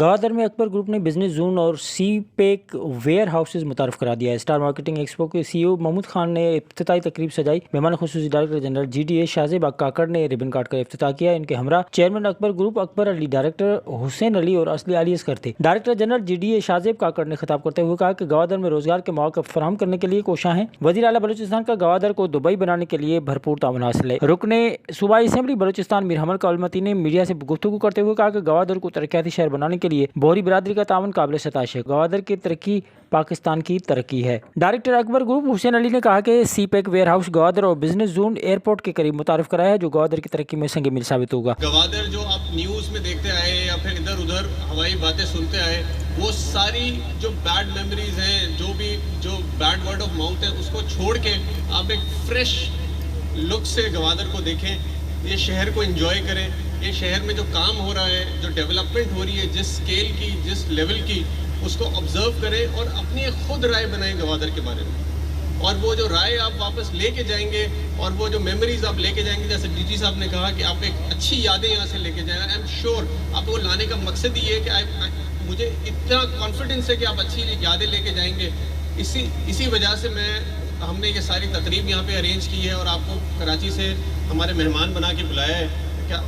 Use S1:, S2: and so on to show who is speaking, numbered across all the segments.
S1: گوادر میں اکبر گروپ نے business zone اور سی پیک ویئر ہاؤسز متعارف کرا دیا ہے۔ اسٹار مارکیٹنگ ایکسپو کے سی او محمود خان نے افتتاحی تقریب سجائی۔ مہمان خصوصی director general G D A Shahzeb Kakar نے ربن کاٹ کر افتتاح کیا۔ ان کے ہمراہ chairman Akbar group Akbar Ali, director Hussain Ali اور اصلی علی اصغر تھے۔ Director general G D A Shahzeb Kakar نے خطاب کرتے ہوئے کہا کہ گوادر میں روزگار کے مواقع فراہم کرنے کے لیے کوشاں ہیں۔ وزیر اعلیٰ بلوچستان کا گوادر کو دبئی بنانے کے لیے بھرپور تعاون حاصل ہے۔ رکن صوبائی اسمبلی بلوچستان میر حمل کالمتی نے میڈیا سے گفتگو کرتے ہوئے کہا کہ گوادر کو ترقیاتی شہر بنانے کے لیے بوہری برادری کا تعاون قابل ستائش ہے۔ گوادر کی ترقی پاکستان کی ترقی ہے۔ ڈائریکٹر اکبر گروپ حسین علی نے کہا کہ سی پیک ویئر ہاؤس گوادر اور بزنس زون ایئرپورٹ کے قریب متعارف کرایا ہے، جو گوادر کی ترقی میں سنگ میل ثابت ہوگا۔
S2: گوادر جو آپ نیوز میں دیکھتے آئے یا پھر ادھر ادھر ہوائی باتیں سنتے آئے، وہ ساری جو بیڈ میموریز ہیں، جو بیڈ ورڈ آف ماؤتھ ہے، اس کو چھوڑ کے آپ ایک فریش لک سے گوادر کو دیکھیں، یہ شہر کو انجوائے کریں۔ یہ شہر میں جو کام ہو رہا ہے، جو ڈیولپمنٹ ہو رہی ہے، جس سکیل کی، جس لیول کی، اس کو آبزرو کریں اور اپنی خود رائے بنائیں گوادر کے بارے میں۔ اور وہ جو رائے آپ واپس لے کے جائیں گے اور وہ جو میموریز آپ لے کے جائیں گے، جیسے ڈی جی صاحب نے کہا کہ آپ ایک اچھی یادیں یہاں سے لے کے جائیں۔ آئی ایم شیور آپ کو لانے کا مقصد ہی ہے کہ مجھے اتنا کانفیڈنس ہے کہ آپ اچھی یادیں لے کے جائیں گے۔ اسی وجہ سے ہم نے یہ ساری تقریب یہاں پہ ارینج کی ہے اور آپ کو کراچی سے ہمارے مہمان بنا کے بلایا ہے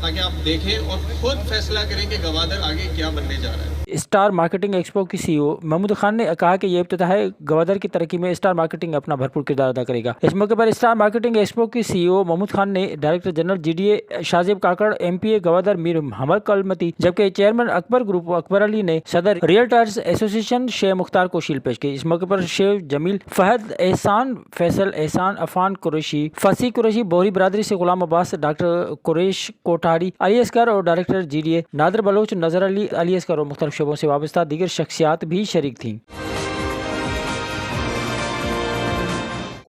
S2: تاکہ آپ دیکھیں اور خود فیصلہ کریں کہ گوادر آگے کیا بننے جا رہا ہے۔
S1: اسٹار مارکیٹنگ ایکسپو کی سی او محمود خان نے کہا کہ یہ افتتاح ہے، گوادر کی ترقی میں اسٹار مارکیٹنگ اپنا بھرپور کردار ادا کرے گا۔ اس موقع پر اسٹار مارکیٹنگ ایکسپو کی سی او محمود خان نے director general G D A Shahzeb Kakar, M P A Gwadar Mir Hammal Kalmati, جبکہ چیئرمین اکبر گروپ اکبر علی نے صدر ریئلٹرز ایسوسی ایشن مختار کو شیل پیش کی۔ اس موقع پر شیخ جمیل، فہد، احسان، فیصل، احسان، عفان قریشی، فصیح قریشی، بوہری برادری سے غلام عباس، ڈاکٹر قریش کوٹھاری، علی اصغر اور ڈائریکٹر جی ڈی اے نادر بلوچ، نظر علی، علی اصغر اور مختلف شعبوں سے وابستہ دیگر شخصیات بھی شریک تھیں۔